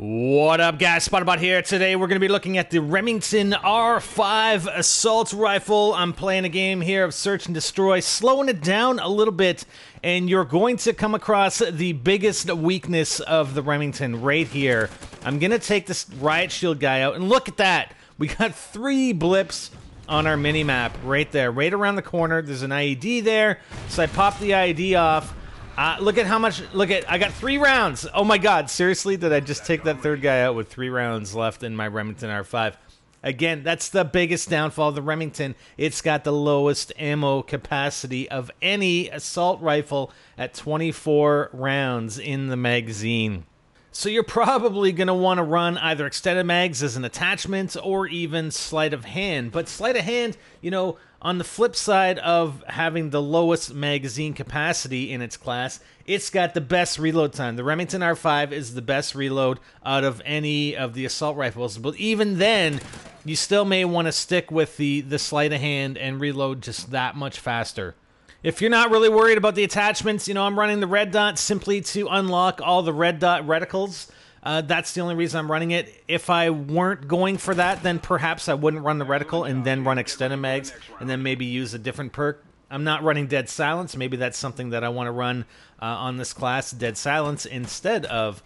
What up, guys? Spotbot here. Today we're going to be looking at the Remington R5 assault rifle. I'm playing a game here of Search and Destroy, slowing it down a little bit, and you're going to come across the biggest weakness of the Remington right here. I'm going to take this riot shield guy out, and look at that. We got 3 blips on our mini-map right there, right around the corner. There's an IED there, so I pop the IED off. Look at how much, I got 3 rounds. Oh my god, seriously? Did I just take that third guy out with 3 rounds left in my Remington R5? Again, that's the biggest downfall of the Remington. It's got the lowest ammo capacity of any assault rifle at 24 rounds in the magazine. So you're probably going to want to run either extended mags as an attachment or even sleight of hand. But sleight of hand, you know, on the flip side of having the lowest magazine capacity in its class, it's got the best reload time. The Remington R5 is the best reload out of any of the assault rifles. But even then, you still may want to stick with the sleight of hand and reload just that much faster. If you're not really worried about the attachments, you know, I'm running the red dot simply to unlock all the red dot reticles. That's the only reason I'm running it. If I weren't going for that, then perhaps I wouldn't run the reticle and then run extended mags and then maybe use a different perk. I'm not running Dead Silence. Maybe that's something that I want to run on this class, Dead Silence, instead of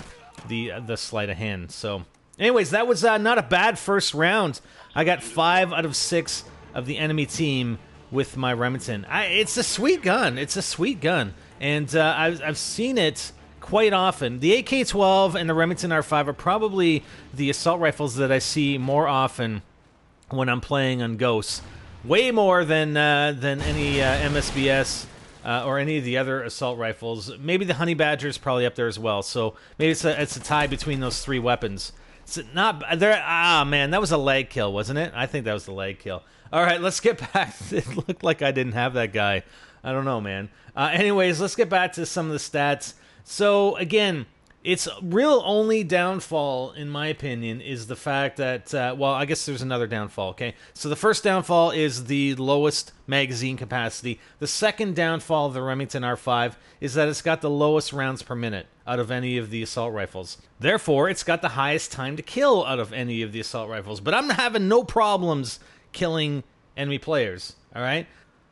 the sleight of hand. So anyways, that was not a bad first round. I got 5 out of 6 of the enemy team with my Remington. It's a sweet gun. It's a sweet gun. And I've seen it quite often. The AK-12 and the Remington R5 are probably the assault rifles that I see more often when I'm playing on Ghosts. Way more than any MSBS or any of the other assault rifles. Maybe the Honey Badger is probably up there as well. So maybe it's a tie between those 3 weapons. It's not there. Man, that was a leg kill, wasn't it? I think that was the leg kill. All right, let's get back. It looked like I didn't have that guy. I don't know, man. Anyways, let's get back to some of the stats. So, again, its real only downfall, in my opinion, is the fact that, well, I guess there's another downfall, okay? So the first downfall is the lowest magazine capacity. The second downfall of the Remington R5 is that it's got the lowest rounds per minute out of any of the assault rifles. Therefore, it's got the highest time to kill out of any of the assault rifles. But I'm having no problems killing enemy players, all right?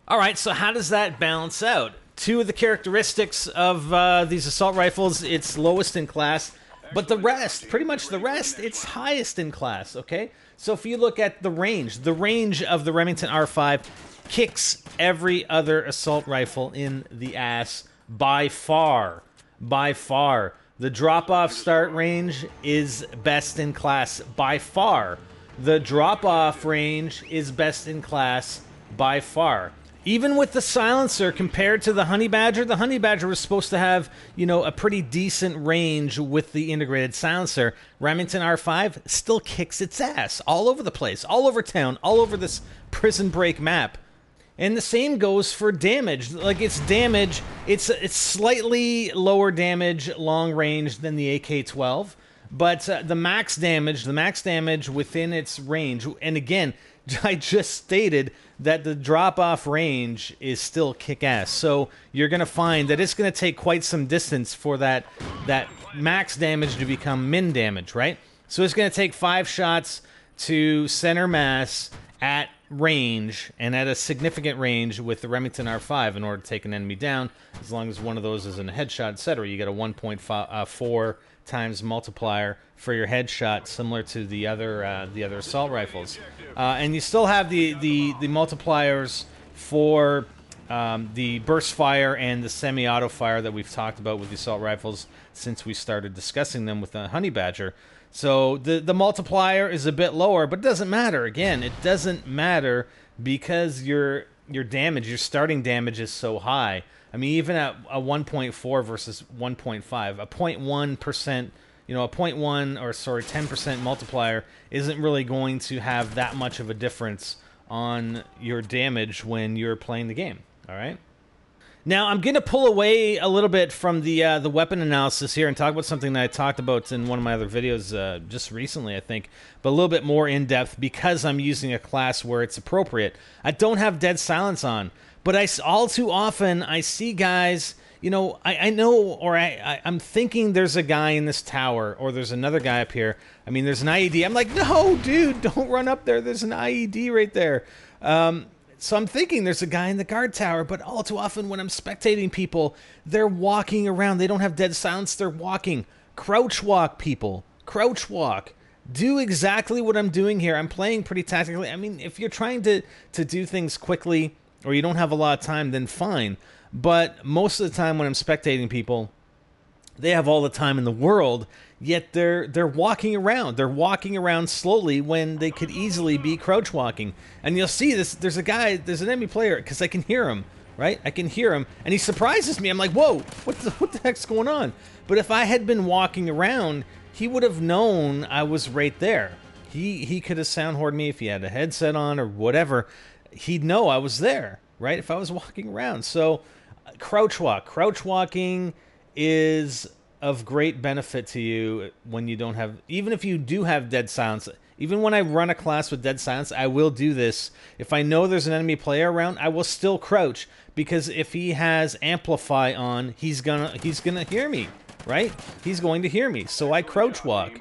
All right, so how does that balance out? 2 of the characteristics of these assault rifles, it's lowest in class, but the rest, pretty much the rest, it's highest in class, okay? So if you look at the range of the Remington R5 kicks every other assault rifle in the ass by far. By far. The drop-off start range is best in class by far. The drop-off range is best in class by far. Even with the silencer compared to the Honey Badger was supposed to have, you know, a pretty decent range with the integrated silencer. Remington R5 still kicks its ass all over the place, all over town, all over this Prison Break map. And the same goes for damage. Like, its damage, it's slightly lower damage long range than the AK-12, but the max damage within its range, and again, I just stated that the drop-off range is still kick-ass. So you're going to find that it's going to take quite some distance for that max damage to become min damage, right? So it's going to take 5 shots to center mass at range, and at a significant range with the Remington R5 in order to take an enemy down. As long as one of those is in a headshot, etc., you get a 1.4 times multiplier for your headshot, similar to the other assault rifles. And you still have the multipliers for the burst fire and the semi-auto fire that we've talked about with the assault rifles since we started discussing them with the Honey Badger. So the multiplier is a bit lower, but it doesn't matter. Again, it doesn't matter because your damage, your starting damage is so high. I mean, even at a 1.4 versus 1.5, a 0.1%, you know, a 10% multiplier isn't really going to have that much of a difference on your damage when you're playing the game, all right? Now, I'm going to pull away a little bit from the weapon analysis here and talk about something that I talked about in one of my other videos just recently, I think, but a little bit more in-depth because I'm using a class where it's appropriate. I don't have Dead Silence on, but all too often I see guys, you know, I know, or I'm thinking there's a guy in this tower, or there's another guy up here. I mean, there's an IED. I'm like, no, dude, don't run up there. There's an IED right there. So I'm thinking there's a guy in the guard tower, but all too often when I'm spectating people, they're walking around. They don't have dead silence. They're walking. Crouch walk, people. Crouch walk. Do exactly what I'm doing here. I'm playing pretty tactically. I mean, if you're trying to do things quickly or you don't have a lot of time, then fine. But most of the time when I'm spectating people, they have all the time in the world, yet they're walking around. They're walking around slowly when they could easily be crouch walking. And you'll see this. There's an enemy player, because I can hear him, right? I can hear him, and he surprises me. I'm like, whoa, what the heck's going on? But if I had been walking around, he would have known I was right there. He could have sound horned me if he had a headset on or whatever. He'd know I was there, right? If I was walking around. So crouch walk. Crouch walking is of great benefit to you when you don't have, even if you do have dead silence. Even when I run a class with dead silence, I will do this. If I know there's an enemy player around, I will still crouch, because if he has amplify on, he's gonna hear me, right? He's going to hear me. So I crouch walk,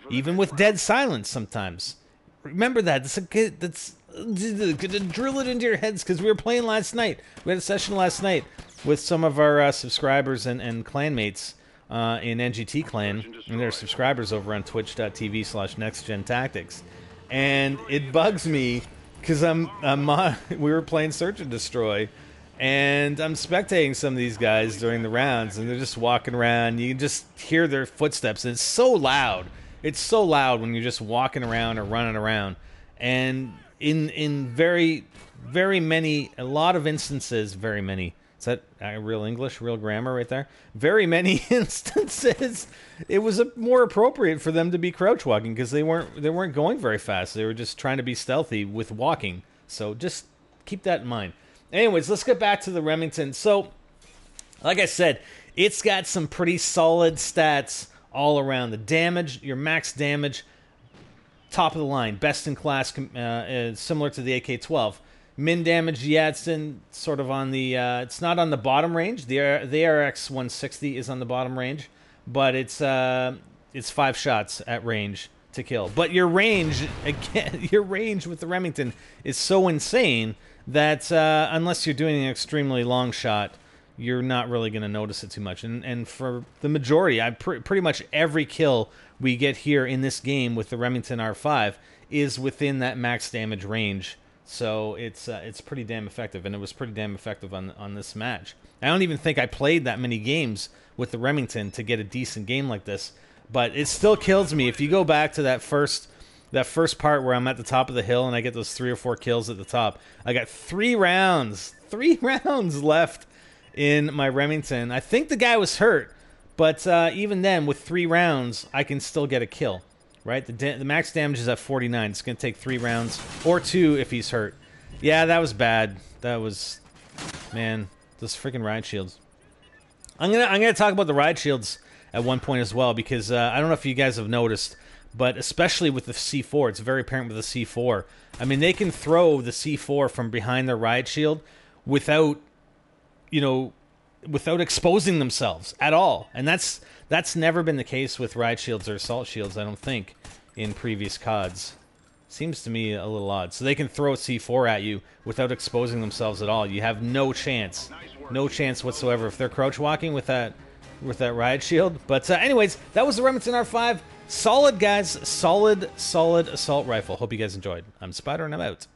even with dead silence sometimes. Remember that. That's drill it into your heads, because we were playing last night. We had a session last night with some of our subscribers and clanmates in NGT Clan, and they're subscribers over on twitch.tv/NextGenTactics. And it bugs me, because we were playing Search and Destroy, and I'm spectating some of these guys during the rounds, and they're just walking around. You can just hear their footsteps, and it's so loud. It's so loud when you're just walking around or running around. And in very, very many, a lot of instances, very many, is that real English, real grammar right there? Very many instances, it was more appropriate for them to be crouch walking, because they weren't going very fast. They were just trying to be stealthy with walking. So just keep that in mind. Anyways, let's get back to the Remington. So, like I said, it's got some pretty solid stats all around. The damage, your max damage, top of the line, best in class, similar to the AK-12. Min damage, yeah, it's in sort of on the, it's not on the bottom range. The ARX 160 is on the bottom range, but it's 5 shots at range to kill. But your range, again, your range with the Remington is so insane that unless you're doing an extremely long shot, you're not really going to notice it too much. And for the majority, pretty much every kill we get here in this game with the Remington R5 is within that max damage range. So it's pretty damn effective, and it was pretty damn effective on this match. I don't even think I played that many games with the Remington to get a decent game like this, but it still kills me. If you go back to that first part where I'm at the top of the hill and I get those 3 or 4 kills at the top, I got 3 rounds left in my Remington. I think the guy was hurt, but even then, with 3 rounds, I can still get a kill. Right, the max damage is at 49. It's going to take 3 rounds, or 2 if he's hurt. Yeah, that was bad. That was, man, those freaking riot shields. I'm gonna talk about the riot shields at one point as well, because I don't know if you guys have noticed, but especially with the C4, it's very apparent with the C4. I mean, they can throw the C4 from behind their riot shield without exposing themselves at all, and that's never been the case with riot shields or assault shields, I don't think, in previous CODs. Seems to me a little odd. So they can throw a C4 at you without exposing themselves at all. You have no chance whatsoever if they're crouch walking with that riot shield. But anyways, that was the Remington R5. Solid, guys. Solid assault rifle. Hope you guys enjoyed. I'm Spider, and I'm out.